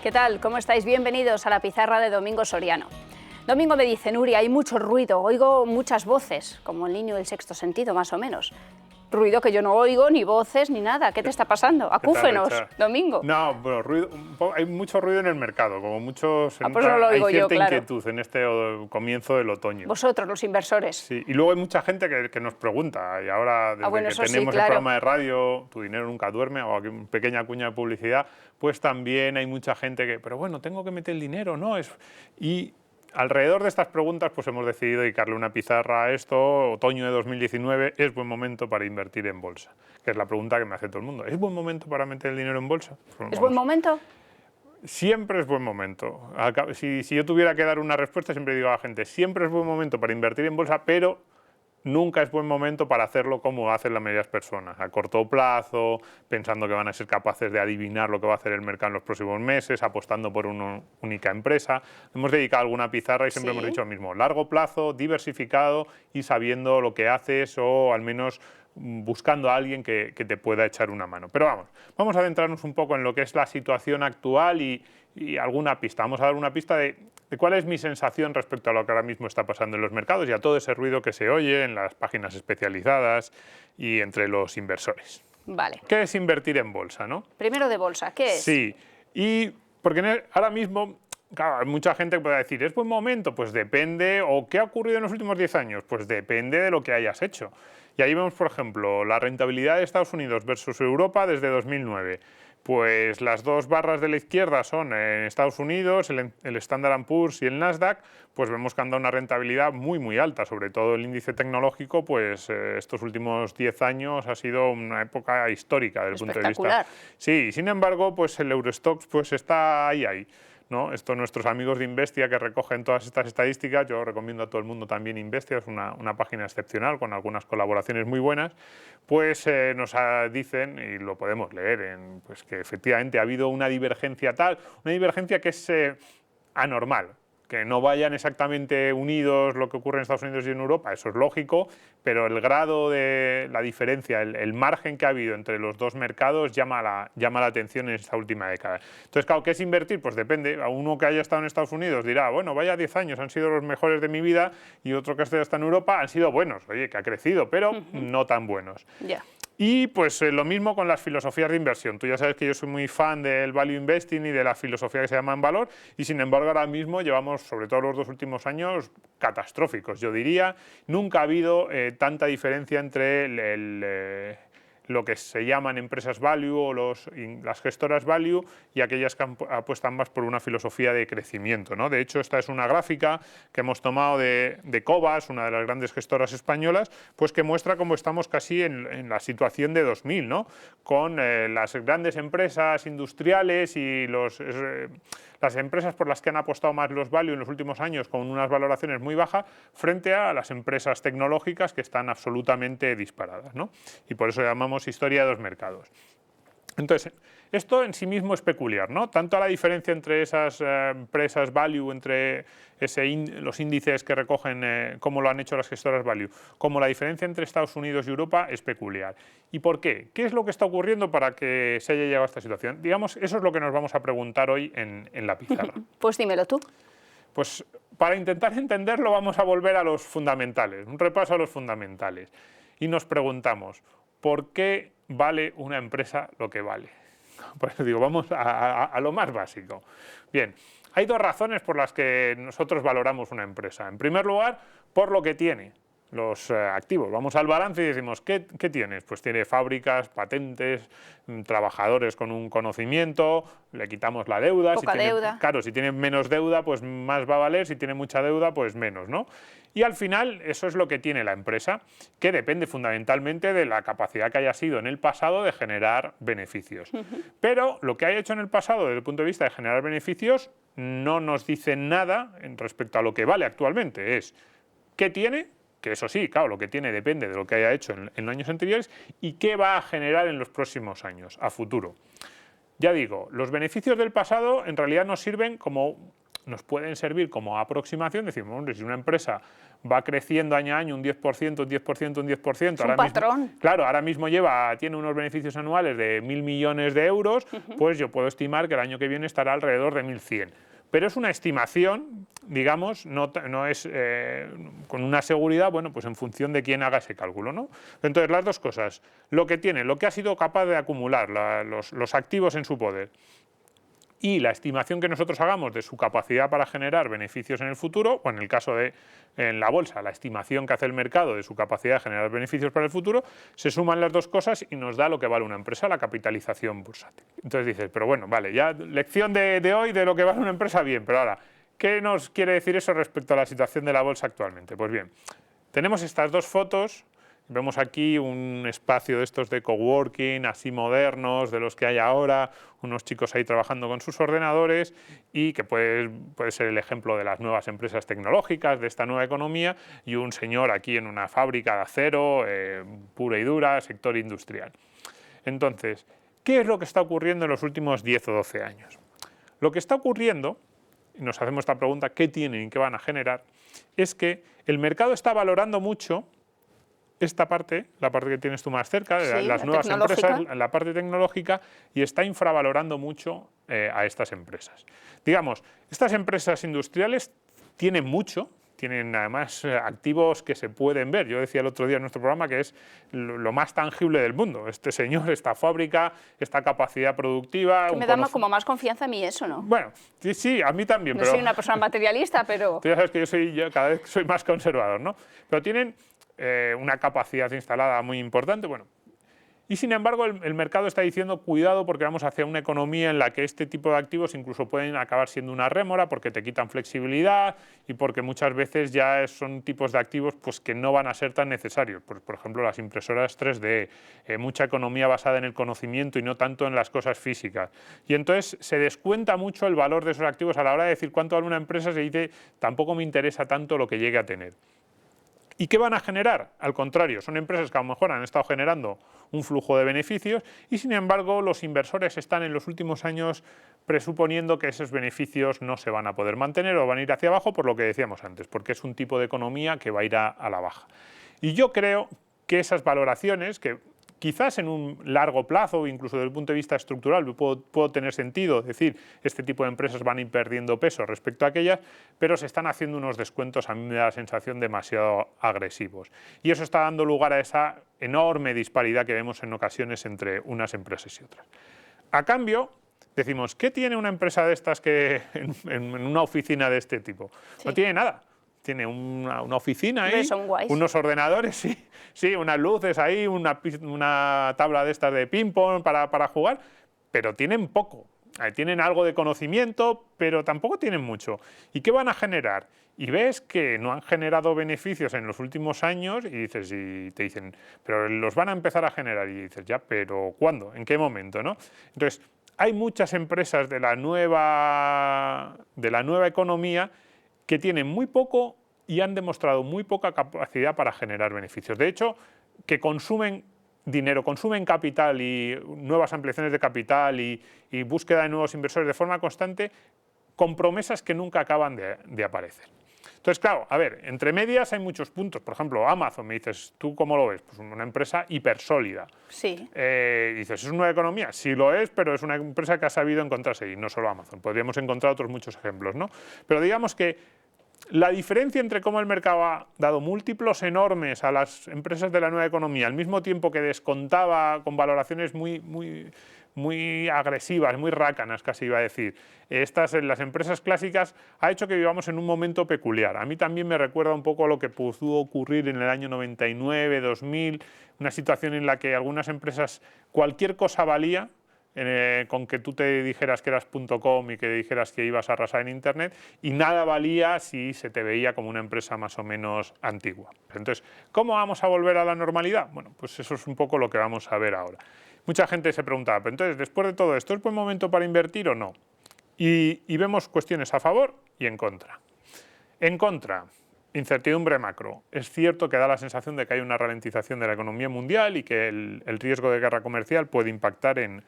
¿Qué tal? ¿Cómo estáis? Bienvenidos a la pizarra de Domingo Soriano. Domingo me dice: Nuria, hay mucho ruido, oigo muchas voces, como el niño del sexto sentido, más o menos. Ruido que yo no oigo, ni voces, ni nada. ¿Qué te está pasando? Acúfenos, Domingo. No, bueno, ruido, hay mucho ruido en el mercado, como muchos. Pues no lo oigo hay cierta yo, claro. inquietud en este comienzo del otoño. Vosotros, los inversores. Sí, y luego hay mucha gente que nos pregunta, y ahora desde bueno, que eso sí, tenemos claro. el programa de radio, Tu dinero nunca duerme, o aquí una pequeña cuña de publicidad, pues también hay mucha gente que, pero bueno, tengo que meter el dinero, ¿no? Y alrededor de estas preguntas, pues hemos decidido dedicarle una pizarra a esto. Otoño de 2019, ¿es buen momento para invertir en bolsa? Que es la pregunta que me hace todo el mundo. ¿Es buen momento para meter el dinero en bolsa? Pues ¿Es buen momento? Siempre es buen momento. Si yo tuviera que dar una respuesta, siempre digo a la gente, siempre es buen momento para invertir en bolsa, pero nunca es buen momento para hacerlo como hacen la mayoría de las personas, a corto plazo, pensando que van a ser capaces de adivinar lo que va a hacer el mercado en los próximos meses, apostando por una única empresa. Hemos dedicado alguna pizarra y siempre hemos dicho lo mismo: largo plazo, diversificado y sabiendo lo que haces, o al menos buscando a alguien que te pueda echar una mano. Pero vamos a adentrarnos un poco en lo que es la situación actual y alguna pista. Vamos a dar una pista de cuál es mi sensación respecto a lo que ahora mismo está pasando en los mercados y a todo ese ruido que se oye en las páginas especializadas y entre los inversores. Vale. ¿Qué es invertir en bolsa, no? Primero de bolsa, ¿qué es? Sí, y porque ahora mismo, claro, hay mucha gente que puede decir, ¿es buen momento? Pues depende. ¿O qué ha ocurrido en los últimos 10 años? Pues depende de lo que hayas hecho. Y ahí vemos, por ejemplo, la rentabilidad de Estados Unidos versus Europa desde 2009. Pues las dos barras de la izquierda son en Estados Unidos, el Standard & Poor's y el Nasdaq, pues vemos que han dado una rentabilidad muy, muy alta. Sobre todo el índice tecnológico, pues estos últimos 10 años ha sido una época histórica desde el punto de vista. Sí, sin embargo, pues el Eurostoxx pues está ahí. ¿No? Esto, nuestros amigos de Investia, que recogen todas estas estadísticas, yo recomiendo a todo el mundo también Investia, es una página excepcional con algunas colaboraciones muy buenas, pues nos dicen, y lo podemos leer, pues que efectivamente ha habido una divergencia que es anormal. Que no vayan exactamente unidos lo que ocurre en Estados Unidos y en Europa, eso es lógico, pero el grado de la diferencia, el margen que ha habido entre los dos mercados llama la atención en esta última década. Entonces, claro, ¿qué es invertir? Pues depende. A uno que haya estado en Estados Unidos dirá, bueno, vaya 10 años, han sido los mejores de mi vida, y otro que esté hasta en Europa han sido buenos, oye, que ha crecido, pero no tan buenos. Ya. Y pues lo mismo con las filosofías de inversión. Tú ya sabes que yo soy muy fan del value investing y de la filosofía que se llama en valor, y sin embargo ahora mismo llevamos, sobre todo los 2 últimos años, catastróficos. Yo diría, nunca ha habido tanta diferencia entre lo que se llaman empresas value o las gestoras value y aquellas que apuestan más por una filosofía de crecimiento, ¿no? De hecho, esta es una gráfica que hemos tomado de Cobas, una de las grandes gestoras españolas, pues que muestra cómo estamos casi en la situación de 2000, ¿no? Con las grandes empresas industriales y las empresas por las que han apostado más los value en los últimos años con unas valoraciones muy bajas frente a las empresas tecnológicas que están absolutamente disparadas, ¿no? Y por eso llamamos historia de dos mercados. Entonces, esto en sí mismo es peculiar, ¿no? Tanto la diferencia entre esas empresas value, entre los índices que recogen como lo han hecho las gestoras value, como la diferencia entre Estados Unidos y Europa es peculiar. ¿Y por qué? ¿Qué es lo que está ocurriendo para que se haya llegado a esta situación? Digamos, eso es lo que nos vamos a preguntar hoy en la pizarra. Pues dímelo tú. Pues para intentar entenderlo vamos a volver a los fundamentales, un repaso a los fundamentales. Y nos preguntamos, ¿por qué vale una empresa lo que vale? Pues digo, vamos a lo más básico. Bien, hay dos razones por las que nosotros valoramos una empresa. En primer lugar, por lo que tiene, los activos. Vamos al balance y decimos, ¿qué tienes? Pues tiene fábricas, patentes, trabajadores con un conocimiento, le quitamos la deuda. Poca deuda. Claro, si tiene menos deuda, pues más va a valer, si tiene mucha deuda, pues menos, ¿no? Y al final, eso es lo que tiene la empresa, que depende fundamentalmente de la capacidad que haya sido en el pasado de generar beneficios. Pero lo que haya hecho en el pasado desde el punto de vista de generar beneficios no nos dice nada respecto a lo que vale actualmente. Es, ¿qué tiene? Que eso sí, claro, lo que tiene depende de lo que haya hecho en años anteriores, y qué va a generar en los próximos años, a futuro. Ya digo, los beneficios del pasado en realidad nos sirven como nos pueden servir como aproximación. Decimos, hombre, si una empresa va creciendo año a año un 10%, un 10%, un 10%. Es un patrón. Claro, ahora mismo tiene unos beneficios anuales de 1.000 millones de euros, pues yo puedo estimar que el año que viene estará alrededor de 1.100. Pero es una estimación, digamos, no es con una seguridad, bueno, pues en función de quién haga ese cálculo, ¿no? Entonces, las dos cosas, lo que ha sido capaz de acumular, los activos en su poder, y la estimación que nosotros hagamos de su capacidad para generar beneficios en el futuro, o en el caso de en la bolsa, la estimación que hace el mercado de su capacidad de generar beneficios para el futuro, se suman las dos cosas y nos da lo que vale una empresa, la capitalización bursátil. Entonces dices, pero bueno, vale, ya lección de hoy de lo que vale una empresa, bien, pero ahora, ¿qué nos quiere decir eso respecto a la situación de la bolsa actualmente? Pues bien, tenemos estas dos fotos. Vemos aquí un espacio de estos de coworking, así modernos, de los que hay ahora, unos chicos ahí trabajando con sus ordenadores y que puede ser el ejemplo de las nuevas empresas tecnológicas, de esta nueva economía, y un señor aquí en una fábrica de acero, pura y dura, sector industrial. Entonces, ¿qué es lo que está ocurriendo en los últimos 10 o 12 años? Lo que está ocurriendo, y nos hacemos esta pregunta, ¿qué tienen y qué van a generar?, es que el mercado está valorando mucho esta parte, la parte que tienes tú más cerca, de las nuevas empresas, la parte tecnológica, y está infravalorando mucho a estas empresas. Digamos, estas empresas industriales tienen mucho, tienen además activos que se pueden ver. Yo decía el otro día en nuestro programa que es lo más tangible del mundo. Este señor, esta fábrica, esta capacidad productiva. Que me da como más confianza a mí eso, ¿no? Bueno, sí, a mí también. No soy una persona materialista, pero... Tú ya sabes que yo cada vez soy más conservador, ¿no? Pero tienen una capacidad instalada muy importante, bueno. Y sin embargo el mercado está diciendo cuidado porque vamos hacia una economía en la que este tipo de activos incluso pueden acabar siendo una rémora porque te quitan flexibilidad y porque muchas veces ya son tipos de activos pues, que no van a ser tan necesarios. Por ejemplo, las impresoras 3D, mucha economía basada en el conocimiento y no tanto en las cosas físicas. Y entonces se descuenta mucho el valor de esos activos a la hora de decir cuánto vale una empresa, se dice tampoco me interesa tanto lo que llegue a tener. ¿Y qué van a generar? Al contrario, son empresas que a lo mejor han estado generando un flujo de beneficios y sin embargo los inversores están en los últimos años presuponiendo que esos beneficios no se van a poder mantener o van a ir hacia abajo por lo que decíamos antes, porque es un tipo de economía que va a ir a la baja. Y yo creo que esas valoraciones, que quizás en un largo plazo, incluso desde el punto de vista estructural, puedo tener sentido decir este tipo de empresas van a ir perdiendo peso respecto a aquellas, pero se están haciendo unos descuentos, a mí me da la sensación, demasiado agresivos. Y eso está dando lugar a esa enorme disparidad que vemos en ocasiones entre unas empresas y otras. A cambio, decimos, ¿qué tiene una empresa de estas que en una oficina de este tipo? Sí. No tiene nada. Tiene una oficina ahí, unos ordenadores, sí, unas luces ahí, una tabla de estas de ping-pong para jugar, pero tienen poco. Tienen algo de conocimiento, pero tampoco tienen mucho. ¿Y qué van a generar? Y ves que no han generado beneficios en los últimos años y te dicen, pero los van a empezar a generar. Y dices, ya, pero ¿cuándo? ¿En qué momento? ¿No? Entonces, hay muchas empresas de la nueva economía que tienen muy poco y han demostrado muy poca capacidad para generar beneficios. De hecho, que consumen dinero, consumen capital y nuevas ampliaciones de capital y búsqueda de nuevos inversores de forma constante, con promesas que nunca acaban de aparecer. Entonces, claro, a ver, entre medias hay muchos puntos. Por ejemplo, Amazon, me dices, ¿tú cómo lo ves? Pues una empresa hipersólida. Sí. Dices, ¿es una economía? Sí lo es, pero es una empresa que ha sabido encontrarse, y no solo Amazon. Podríamos encontrar otros muchos ejemplos, ¿no? Pero digamos que la diferencia entre cómo el mercado ha dado múltiplos enormes a las empresas de la nueva economía, al mismo tiempo que descontaba con valoraciones muy agresivas, muy rácanas, casi iba a decir, las empresas clásicas, ha hecho que vivamos en un momento peculiar. A mí también me recuerda un poco a lo que pudo ocurrir en el año 99, 2000, una situación en la que algunas empresas, cualquier cosa valía, con que tú te dijeras que eras .com y que dijeras que ibas a arrasar en Internet, y nada valía si se te veía como una empresa más o menos antigua. Entonces, ¿cómo vamos a volver a la normalidad? Bueno, pues eso es un poco lo que vamos a ver ahora. Mucha gente se preguntaba, pero entonces, después de todo esto, ¿es buen momento para invertir o no? Y vemos cuestiones a favor y en contra. En contra, incertidumbre macro. Es cierto que da la sensación de que hay una ralentización de la economía mundial y que el riesgo de guerra comercial puede impactar en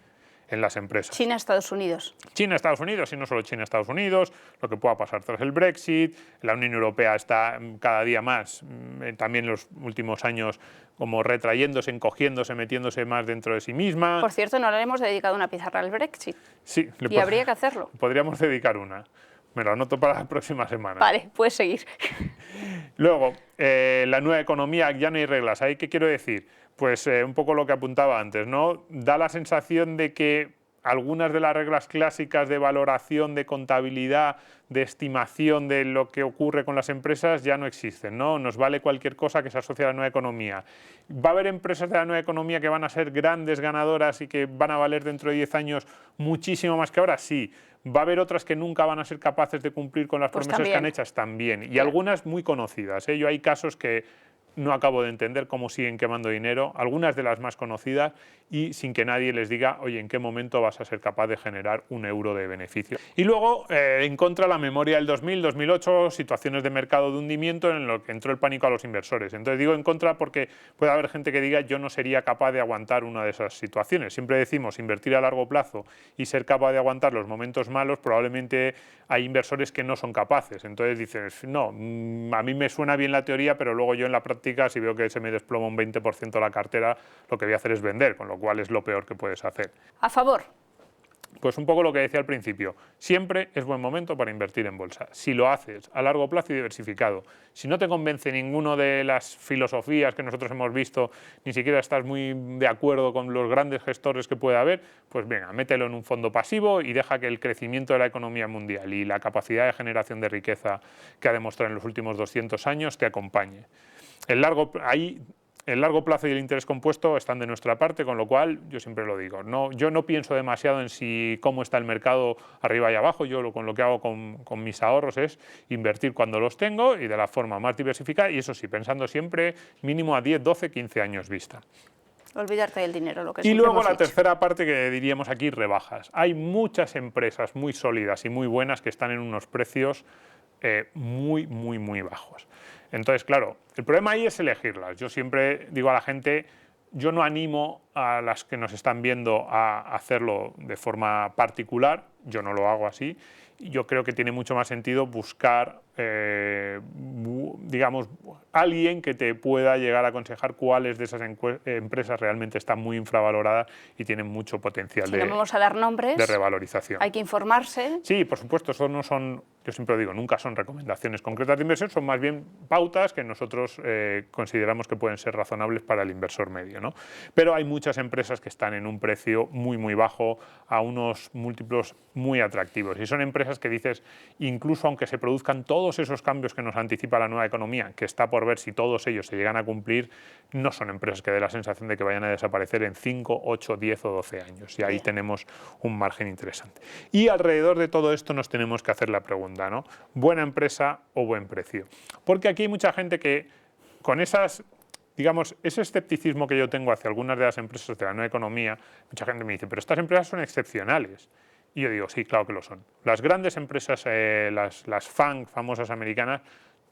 en las empresas. China, Estados Unidos. China, Estados Unidos, y no solo China, Estados Unidos, lo que pueda pasar tras el Brexit. La Unión Europea está cada día más, también en los últimos años, como retrayéndose, encogiéndose, metiéndose más dentro de sí misma. Por cierto, no le hemos dedicado una pizarra al Brexit. Sí, Y habría que hacerlo. Podríamos dedicar una. Me lo anoto para la próxima semana. Vale, puedes seguir. Luego, la nueva economía, ya no hay reglas. ¿Ahí qué quiero decir? Pues un poco lo que apuntaba antes, ¿no? Da la sensación de que algunas de las reglas clásicas de valoración, de contabilidad, de estimación de lo que ocurre con las empresas ya no existen, ¿no? Nos vale cualquier cosa que se asocie a la nueva economía. ¿Va a haber empresas de la nueva economía que van a ser grandes ganadoras y que van a valer dentro de 10 años muchísimo más que ahora? Sí. ¿Va a haber otras que nunca van a ser capaces de cumplir con las promesas que han hechas? También. Y algunas muy conocidas, ¿eh? Yo hay casos que no acabo de entender cómo siguen quemando dinero, algunas de las más conocidas, y sin que nadie les diga, oye, ¿en qué momento vas a ser capaz de generar un euro de beneficio? Y luego, en contra, la memoria del 2000, 2008, situaciones de mercado de hundimiento en lo que entró el pánico a los inversores. Entonces digo en contra porque puede haber gente que diga, yo no sería capaz de aguantar una de esas situaciones. Siempre decimos, invertir a largo plazo y ser capaz de aguantar los momentos malos, probablemente hay inversores que no son capaces. Entonces dices, no, a mí me suena bien la teoría, pero luego yo en la práctica, si veo que se me desploma un 20% la cartera, lo que voy a hacer es vender, con lo cual es lo peor que puedes hacer. A favor. Pues un poco lo que decía al principio, siempre es buen momento para invertir en bolsa, si lo haces a largo plazo y diversificado. Si no te convence ninguno de las filosofías que nosotros hemos visto, ni siquiera estás muy de acuerdo con los grandes gestores que puede haber, pues venga, mételo en un fondo pasivo y deja que el crecimiento de la economía mundial y la capacidad de generación de riqueza que ha demostrado en los últimos 200 años te acompañe. El largo plazo y el interés compuesto están de nuestra parte, con lo cual yo siempre lo digo, yo no pienso demasiado en cómo está el mercado arriba y abajo. Yo con lo que hago con mis ahorros es invertir cuando los tengo y de la forma más diversificada, y eso sí, pensando siempre mínimo a 10, 12, 15 años vista. Olvidarte del dinero, lo que Y luego la tercera parte que diríamos aquí, rebajas. Hay muchas empresas muy sólidas y muy buenas que están en unos precios muy bajos. Entonces, claro, el problema ahí es elegirlas. Yo siempre digo a la gente, yo no animo a las que nos están viendo a hacerlo de forma particular, yo no lo hago así. Yo creo que tiene mucho más sentido buscar, digamos, alguien que te pueda llegar a aconsejar cuáles de esas empresas realmente están muy infravaloradas y tienen mucho potencial no vamos a dar nombres, de revalorización. Hay que informarse. Sí, por supuesto, eso no son, yo siempre lo digo, nunca son recomendaciones concretas de inversión, son más bien pautas que nosotros consideramos que pueden ser razonables para el inversor medio, ¿no? Pero hay muchas empresas que están en un precio muy bajo, a unos múltiplos muy atractivos. Y son empresas que dices, incluso aunque se produzcan todos esos cambios que nos anticipa la nueva economía, que está por ver si todos ellos se llegan a cumplir, no son empresas que dé la sensación de que vayan a desaparecer en 5, 8, 10 o 12 años. Y ahí tenemos un margen interesante. Y alrededor de todo esto nos tenemos que hacer la pregunta, ¿no? ¿Buena empresa o buen precio? Porque aquí hay mucha gente que con esas, digamos, ese escepticismo que yo tengo hacia algunas de las empresas de la nueva economía, mucha gente me dice, pero estas empresas son excepcionales. Y yo digo, sí, claro que lo son. Las grandes empresas, las FANG famosas americanas,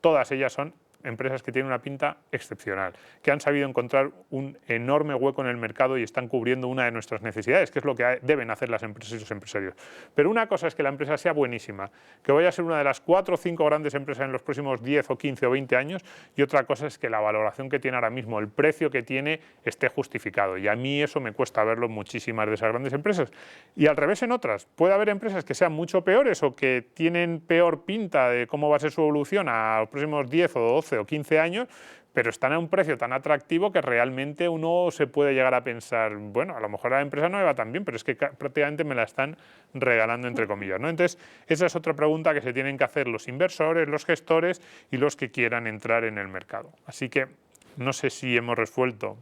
todas ellas son empresas que tienen una pinta excepcional, que han sabido encontrar un enorme hueco en el mercado y están cubriendo una de nuestras necesidades, que es lo que deben hacer las empresas y los empresarios. Pero una cosa es que la empresa sea buenísima, que vaya a ser una de las 4 o 5 grandes empresas en los próximos 10 o 15 o 20 años, y otra cosa es que la valoración que tiene ahora mismo, el precio que tiene, esté justificado. Y a mí eso me cuesta verlo en muchísimas de esas grandes empresas. Y al revés en otras. Puede haber empresas que sean mucho peores o que tienen peor pinta de cómo va a ser su evolución a los próximos 10 o 12 o 15 años, pero están a un precio tan atractivo que realmente uno se puede llegar a pensar, bueno, a lo mejor la empresa no me va tan bien, pero es que prácticamente me la están regalando, entre comillas, ¿no? Entonces, esa es otra pregunta que se tienen que hacer los inversores, los gestores y los que quieran entrar en el mercado. Así que no sé si hemos resuelto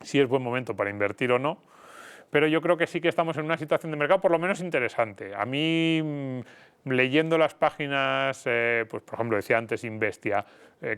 si es buen momento para invertir o no, pero yo creo que sí que estamos en una situación de mercado por lo menos interesante. A mí leyendo las páginas, pues por ejemplo decía antes Investia,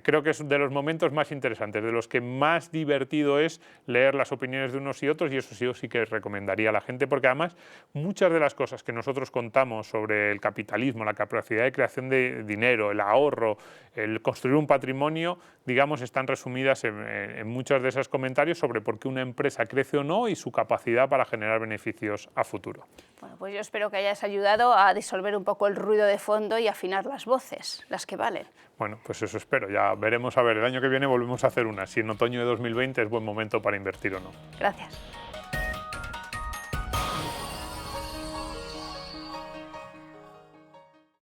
creo que es de los momentos más interesantes, de los que más divertido es leer las opiniones de unos y otros, y eso sí que recomendaría a la gente, porque además muchas de las cosas que nosotros contamos sobre el capitalismo, la capacidad de creación de dinero, el ahorro, el construir un patrimonio, digamos, están resumidas en muchos de esos comentarios sobre por qué una empresa crece o no y su capacidad para generar beneficios a futuro. Bueno, pues yo espero que hayas ayudado a disolver un poco el ruido de fondo y afinar las voces, las que valen. Bueno, pues eso espero. Ya veremos, a ver, el año que viene volvemos a hacer una, si en otoño de 2020 es buen momento para invertir o no. Gracias.